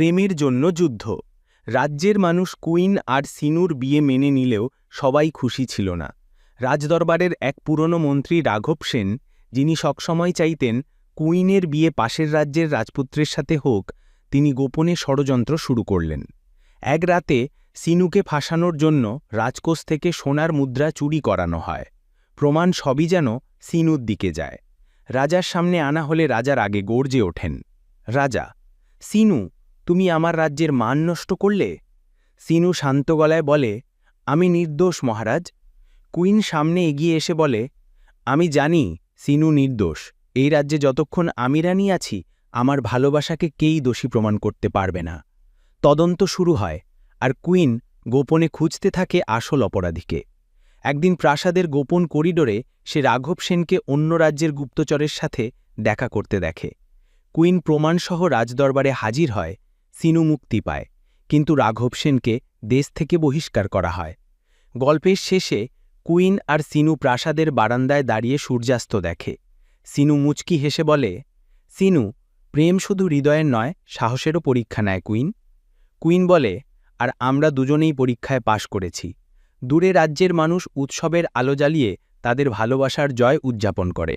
প্রেমের জন্য যুদ্ধ। রাজ্যের মানুষ কুইন আর সিনুর বিয়ে মেনে নিলেও সবাই খুশি ছিল না। রাজদরবারের এক পুরনো মন্ত্রী রাঘব সেন, যিনি সবসময় চাইতেন কুইনের বিয়ে পাশের রাজ্যের রাজপুত্রের সাথে হোক, তিনি গোপনে ষড়যন্ত্র শুরু করলেন। এক রাতে সিনুকে ফাঁসানোর জন্য রাজকোষ থেকে সোনার মুদ্রা চুরি করানো হয়। প্রমাণ সবই যেন সিনুর দিকে যায়। রাজার সামনে আনা হলে রাজার আগে গর্জে ওঠেন, রাজা, সিনু, তুমি আমার রাজ্যের মান নষ্ট করলে। সিনু শান্ত গলায় বলে, আমি নির্দোষ মহারাজ। কুইন সামনে এগিয়ে এসে বলে, আমি জানি সিনু নির্দোষ। এই রাজ্যে যতক্ষণ আমি রানী আছি, আমার ভালোবাসাকে কেই দোষী প্রমাণ করতে পারবে না। তদন্ত শুরু হয়, আর কুইন গোপনে খুঁজতে থাকে আসল অপরাধীকে। একদিন প্রাসাদের গোপন করিডোরে সে রাঘব সেনকে অন্য রাজ্যের গুপ্তচরের সাথে দেখা করতে দেখে। কুইন প্রমাণসহ রাজদরবারে হাজির হয়। সিনু মুক্তি পায়, কিন্তু রাঘব সেনকে দেশ থেকে বহিষ্কার করা হয়। গল্পের শেষে কুইন আর সিনু প্রাসাদের বারান্দায় দাঁড়িয়ে সূর্যাস্ত দেখে। সিনু মুচকি হেসে বলে, সিনু, প্রেম শুধু হৃদয়ের নয়, সাহসেরও পরীক্ষা নেয় কুইন। কুইন বলে, আর আমরা দুজনেই পরীক্ষায় পাশ করেছি। দূরে রাজ্যের মানুষ উৎসবের আলো জ্বালিয়ে তাদের ভালোবাসার জয় উদযাপন করে।